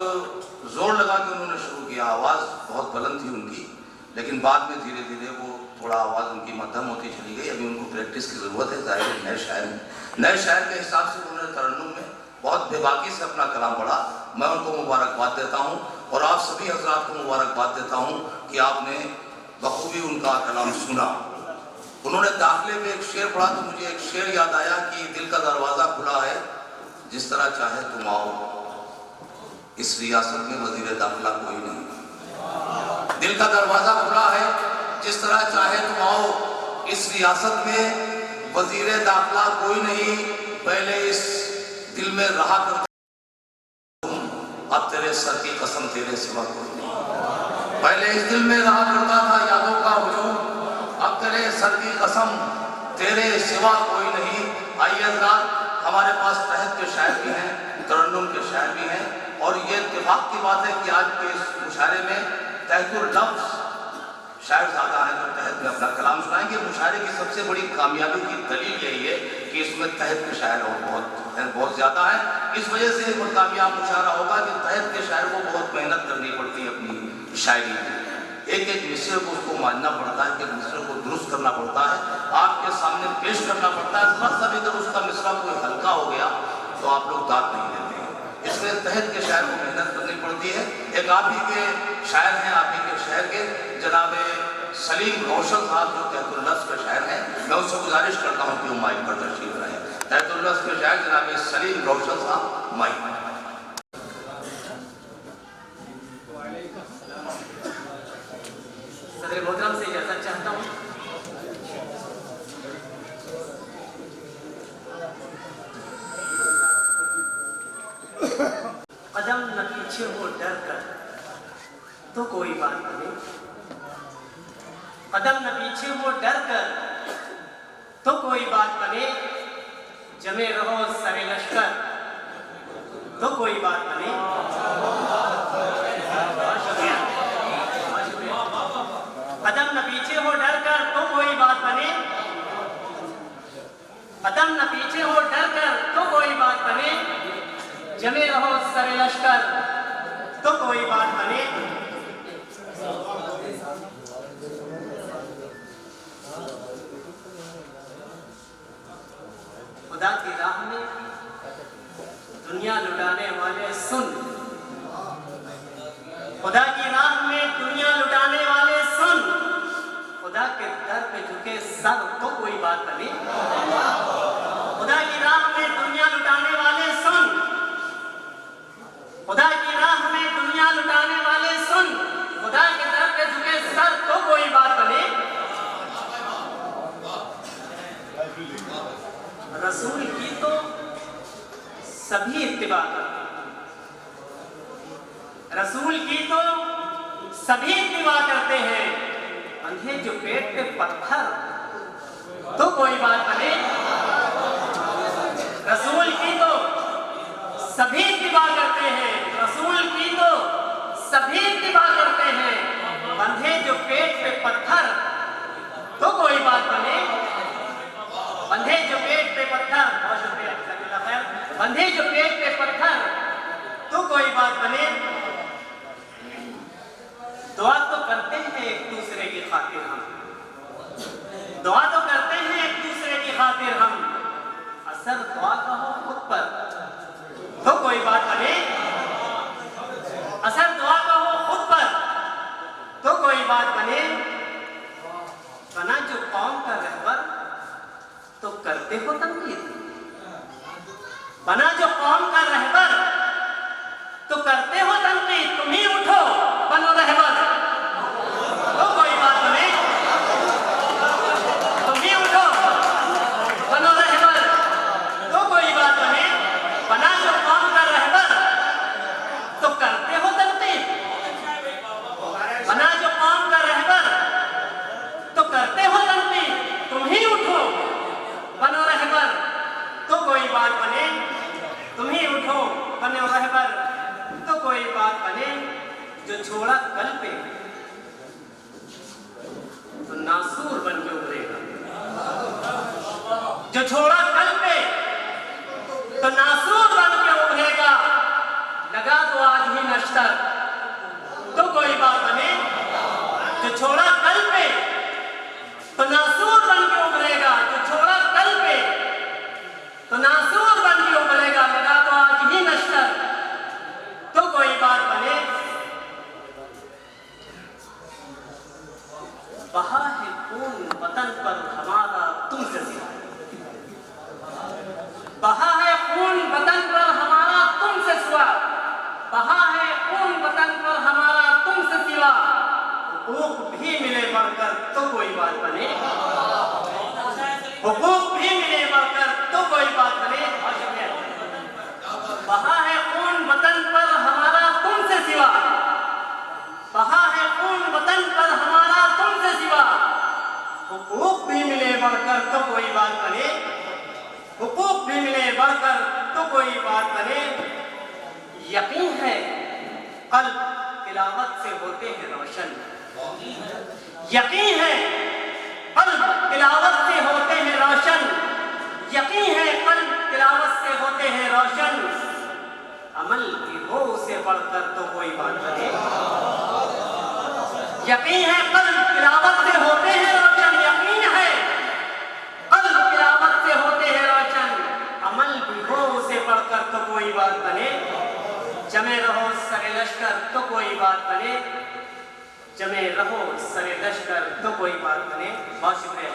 जोर लगा के उन्होंने शुरू किया। आवाज़ बहुत बुलंद थी उनकी, लेकिन बाद में धीरे धीरे वो थोड़ा आवाज़ उनकी मध्यम होती चली गई। अभी उनको प्रैक्टिस की ज़रूरत है। ज़ाहिर है नए शायर के हिसाब से उन्होंने तरन्नुम में बहुत बेबाकी से अपना कलाम पढ़ा। मैं उनको मुबारकबाद देता हूँ और आप सभी हजरात को मुबारकबाद देता हूँ कि आपने बखूबी उनका कलाम सुना। उन्होंने दाखिले में एक शेर पढ़ा तो मुझे एक शेर याद आया कि दिल का दरवाज़ा खुला है, जिस तरह चाहे तुम आओ, इस रियासत में वजीर दाखिला कोई नहीं। दिल का दरवाज़ा खुला है, जिस तरह चाहे तुम आओ, इस रियासत में वजीर दाखिला कोई नहीं। पहले इस दिल में रहा करता तुम, अब तेरे सर की कसम तेरे सिवा कोई नहीं। पहले इस दिल में रहा करता था यादों का हुजूम, अब तेरे सर की कसम तेरे सिवा कोई नहीं। आइए हज़रात, हमारे पास तहत के शायर भी हैं, तरन्नुम के शायर भी हैं, और ये इत्तेफाक की बात है कि आज के इस मुशायरे में तहतुल लफ्ज़ शायर ज़्यादा हैं तो तहत में अपना कलाम सुनाएंगे। मुशायरे की सबसे बड़ी कामयाबी की दलील यही है कि इसमें तहत के शायर और बहुत ज़्यादा है। इस वजह से वो कामयाब मुशायरा होगा कि तहत के शायर को बहुत मेहनत करनी पड़ती है अपनी शायरी में। एक एक मिसरे को उसको मानना पड़ता है, कि मिसरे को दुरुस्त करना पड़ता है, आपके सामने पेश करना पड़ता है। ज़रा भी अगर उसका मिसरा कोई हल्का हो गया तो आप लोग दाद नहीं देते हैं। इसलिए तहत के शायर को मेहनत करनी पड़ती है। एक आप ही के शायर हैं, आप ही के शहर के जनाब सलीम रोशन साहब, जो तहतुल लफ्ज़ के शायर हैं, मैं उनसे गुजारिश करता हूँ कि वो माइक पर तशरीफ लाएं। तहतुल लफ्ज़ के शायर जनाब सलीम रोशन साहब, माइक। सदर मोहतरम से इजाज़त चाहता हूँ। कदम न पीछे हो डर कर तो कोई बात नहीं, कदम न पीछे हो डर कर तो कोई बात बने, जमे रहो सरे लश्कर तो कोई बात बने। कदम न पीछे हो डर कर तो कोई बात बने, कदम न पीछे हो डर कर तो कोई बात बने, जमे रहो सरे लश्कर तो कोई बात बने। खुदा की राह में दुनिया लुटाने वाले सुन, खुदा की राह में दुनिया लुटाने वाले सुन, खुदा के दर पे झुके सर तो कोई बात बने। खुदा की राह में दुनिया लुटाने वाले सुन, खुदा की राह में दुनिया लुटाने वाले सुन, खुदा के दर पे झुके सर तो कोई बात बने। रसूल की तो सभी इत्तिबा करते हैं, रसूल की तो सभी इत्तिबा करते हैं, अंधे जो पेट पे पत्थर तो कोई बात बने। रसूल की तो सभी इत्तिबा करते हैं, रसूल की तो सभी इत्तिबा करते हैं, अंधे जो पेट पे पत्थर तो कोई बात बने। बंधे जो पेट पे पत्थर, बहुत शुक्रिया, बंधे जो पेट पे पत्थर तो कोई बात बने। दुआ तो करते हैं एक दूसरे की खातिर हम, दुआ तो करते हैं एक दूसरे की खातिर हम, असर दुआ का हो खुद पर तो कोई बात बने। असर दुआ का हो खुद पर तो कोई बात बने। बना जो कौम का रहबर तो करते हो तनकीद, बना जो कौम का रहबर तो करते हो तनकीद, तुम ही उठो बनो रहबर तो कोई बात बने। तुम ही उठो बनो रहबर तो कोई बात बने। बना जो कौम का रहबर तो करते हो तनकीद, बना जो कौम का रहबर तो करते हो तनकीद, तुम ही उठो बनो रहबर तो कोई बात बने। तुम ही उठो बनो रहबर तो कोई बात बने। जो छोड़ा कल पे तो नासूर बन के उभरेगा, जो छोड़ा कल पे तो नासूर बन के उभरेगा। लगा तो आज ही नश्तर तो कोई बात बने। जो छोड़ा कल पे तो नासूर बन के उभरेगा, जो छोड़ा कल पे तो नासूर बन के उभरेगा। लगा तो आज ही नश्तर तो कोई बात बने। बहा है खून वतन पर हमारा तुमसे सिवा, बहा है खून वतन पर हमारा तुमसे सिवा, बहा है खून वतन पर हमारा तुमसे सिवा। हुकूक भी मिले बढ़कर तो कोई बात बने, हुकूक भी मिले बढ़कर तो कोई बात बने। बहा है खून वतन पर हमारा तुमसे सिवा, बहा है खून वतन पर हमारा तुमसे सिवा। हुकूक भी मिले बढ़कर तो कोई बात बने, हुकूक भी मिले बढ़कर तो कोई बात बने। यकीन है कल्ब तिलावत से होते हैं रोशन, यकीन है कल्ब तिलावत से होते हैं रोशन, यकीन है कल्ब तिलावत से होते हैं रोशन। अमल की हो उसे पढ़कर तो कोई बात बने। यकीन है कल्ब तिलावत से होते हैं रोशन, यकीन है कल्ब तिलावत से होते हैं रोशन। अमल भी हो उसे पढ़कर तो कोई बात बने। जमे रहो सरे लश्कर तो कोई बात बने, जमे रहो सरे लश्कर तो कोई बात बने। बहुत शुक्रिया।